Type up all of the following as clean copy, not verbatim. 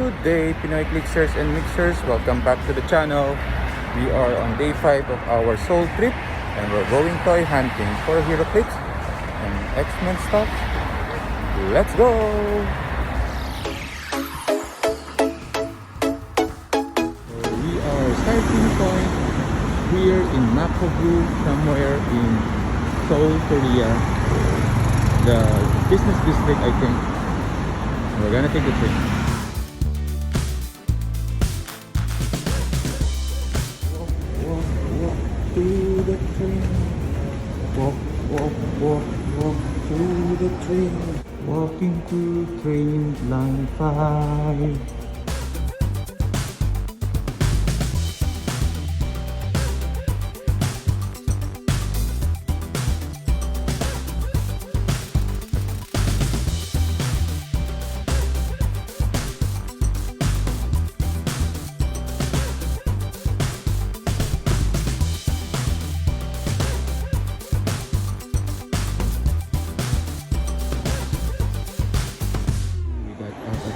Good day, Pinoy Clixers and Mixers. Welcome back to the channel. We are on day 5 of our Seoul trip and we're going toy hunting for Heroclix and X-Men stuff. Let's go! So we are starting point here in Makobu, somewhere in Seoul, Korea. The business district, I think. We're gonna take a trip. Walk to the train. Walk to the train. Walking to train line 5.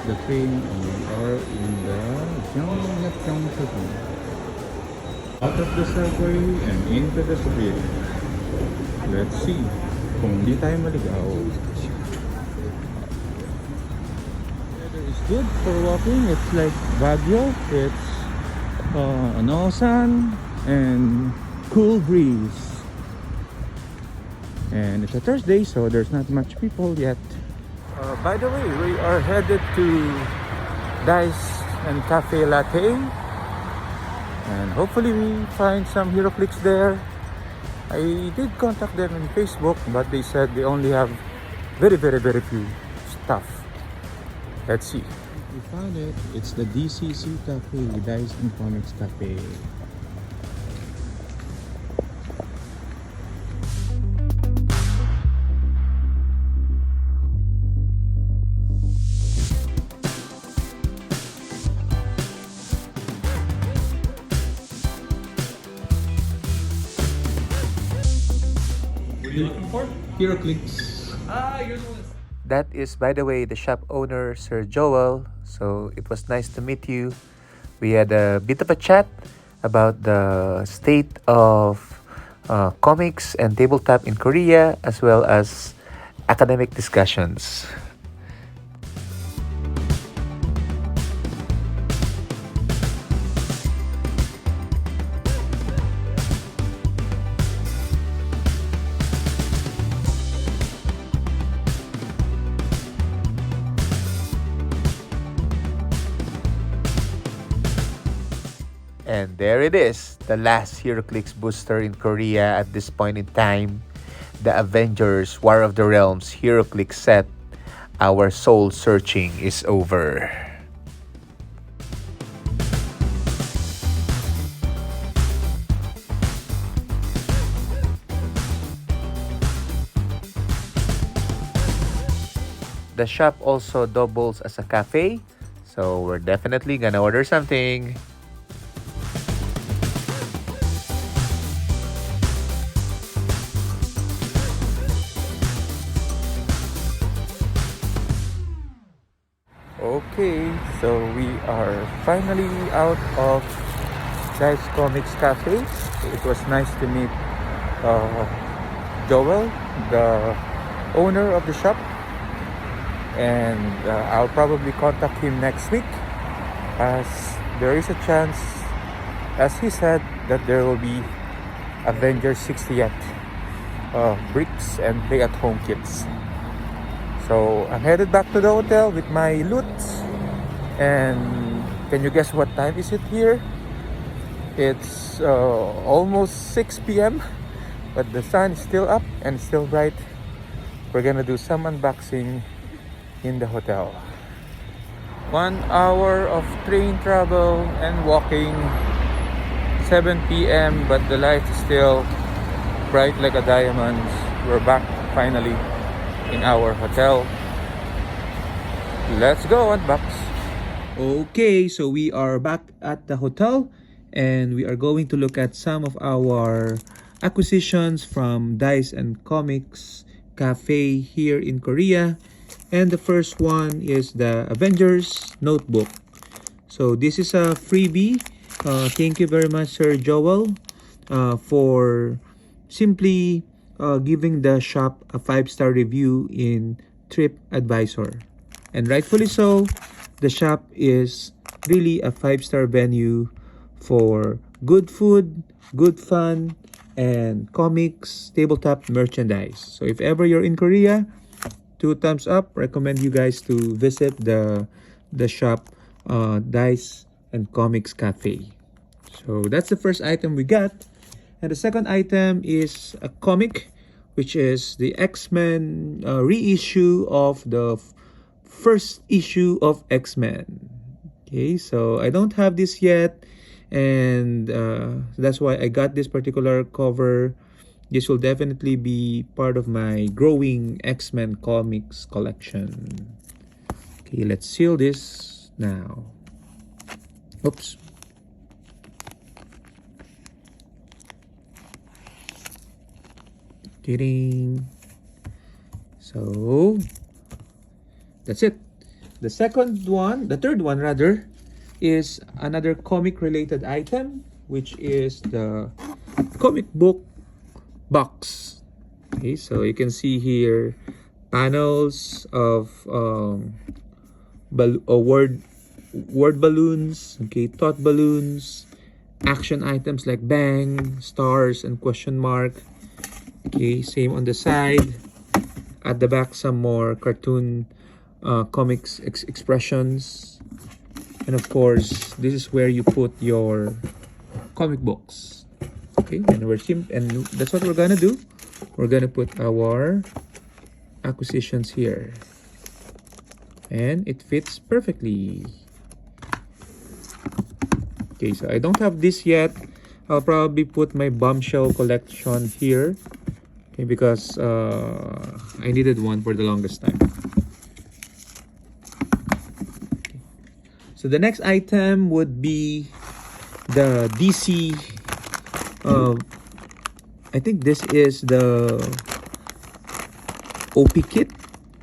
The train and we are in the Gyeongnam Subway. Out of the subway and into the subway. Let's see kung di tayo maligaw. Weather is good for walking. It's like Baguio. It's no sun and cool breeze. And it's a Thursday, so there's not much people yet. By the way, we are headed to Dice and Cafe Latte, and hopefully we find some Heroclix there. I did contact them on Facebook, but they said they only have very few stuff. Let's see. We found it. It's the DCC Cafe, Dice and Comics Cafe. Looking for? Heroclix. You're the one. That is, by the way, the shop owner, Sir Joel. So it was nice to meet you. We had a bit of a chat about the state of comics and tabletop in Korea, as well as academic discussions. And there it is, the last Heroclix booster in Korea at this point in time. The Avengers War of the Realms Heroclix set. Our soul searching is over. The shop also doubles as a cafe, so we're definitely gonna order something. Okay, so we are finally out of Dice Comics Cafe. It was nice to meet Joel, the owner of the shop, and I'll probably contact him next week, as there is a chance, as he said, that there will be Avengers 60th bricks and play-at-home kits. So I'm headed back to the hotel with my loot. And can you guess what time is it here? It's almost 6 p.m. but the sun is still up and still bright. We're gonna do some unboxing in the hotel. 1 hour of train travel and walking. 7 p.m. but the light is still bright like a diamond. We're back finally in our hotel. Let's go unbox. Okay, so we are back at the hotel and we are going to look at some of our acquisitions from Dice and Comics Cafe here in Korea. And the first one is the Avengers notebook. So this is a freebie. Thank you very much, Sir Joel, for simply giving the shop a 5-star review in TripAdvisor. And rightfully so, the shop is really a 5-star venue for good food, good fun, and comics, tabletop merchandise. So if ever you're in Korea, 2 thumbs up. Recommend you guys to visit the shop, Dice and Comics Cafe. So that's the first item we got. And the second item is a comic, which is the X-Men reissue of the first issue of X-Men. Okay, so I don't have this yet, and that's why I got this particular cover. This will definitely be part of my growing X-Men comics collection. Okay, let's seal this now. Oops. Kidding. So that's it. The third one rather, is another comic related item, which is the comic book box. Okay, so you can see here panels of word balloons, okay, thought balloons, action items like bang, stars, and question mark. Okay, same on the side. At the back, some more cartoon comics expressions. And of course, this is where you put your comic books. Okay, and that's what we're gonna do. We're gonna put our acquisitions here, and it fits perfectly. Okay, so I don't have this yet. I'll probably put my bombshell collection here, okay, because I needed one for the longest time. Okay. So the next item would be the DC. I think this is the OP kit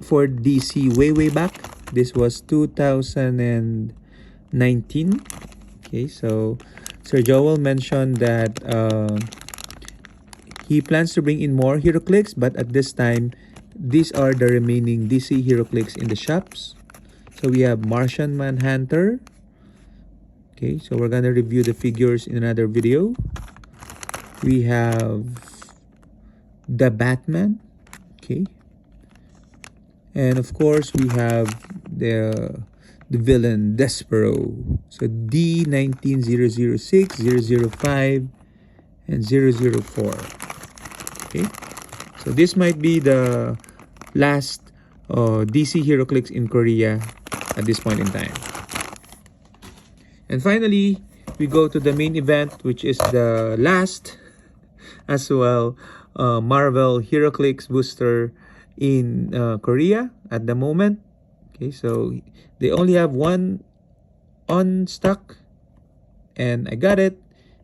for DC way back. This was 2019. Okay, so Sir Joel mentioned that he plans to bring in more Heroclix, but at this time, these are the remaining DC Heroclix in the shops. So we have Martian Manhunter. Okay, so we're gonna review the figures in another video. We have the Batman. Okay, and of course we have the villain Despero. So D19006, 005, and 004. Okay, so this might be the last DC Heroclix in Korea at this point in time. And finally, we go to the main event, which is the last as well Marvel Heroclix booster in Korea at the moment. Okay, so they only have one on stock, and I got it.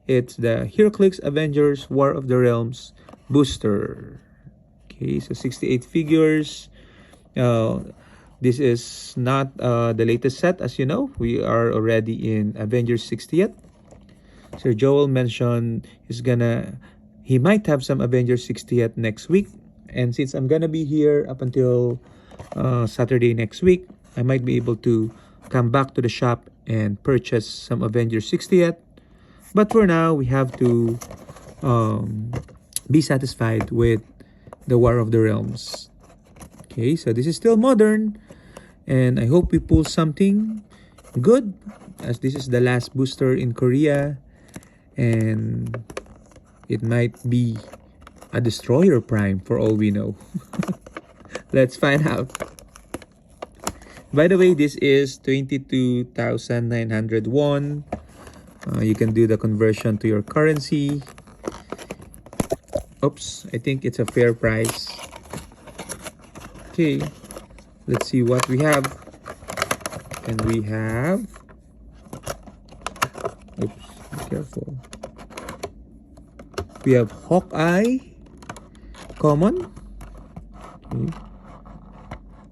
It's the Heroclix Avengers War of the Realms booster. Okay, so 68 figures. This is not the latest set, as you know. We are already in Avengers 60th. Sir Joel mentioned he might have some Avengers 60th next week. And since I'm gonna be here up until Saturday next week, I might be able to come back to the shop and purchase some Avengers 60th. But for now, we have to be satisfied with the War of the Realms. Okay, so this is still modern, and I hope we pull something good, as this is the last booster in Korea, and it might be a Destroyer Prime for all we know. Let's find out. By the way, this is 22,900 won. You can do the conversion to your currency. Oops, I think it's a fair price. Okay, let's see what we have. And we have... Oops, be careful. We have Hawkeye, common. Okay.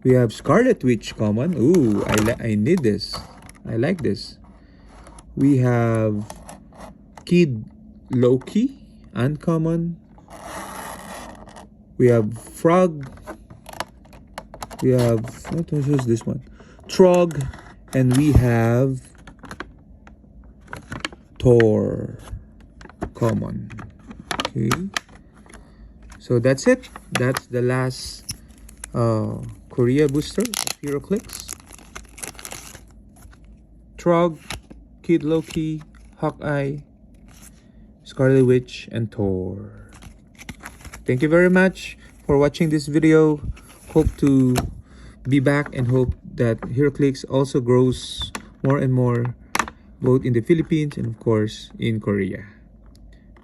We have Scarlet Witch, common. Ooh, I need this. I like this. We have Kid Loki, uncommon. We have Frog. We have, what was this one? Trog. And we have Thor, common. Okay. So that's it. That's the last Korea booster of Heroclix. Trog, Kid Loki, Hawkeye, Scarlet Witch, and Thor. Thank you very much for watching this video. Hope to be back and hope that Heroclix also grows more and more, both in the Philippines and of course in Korea.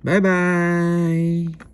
Bye bye.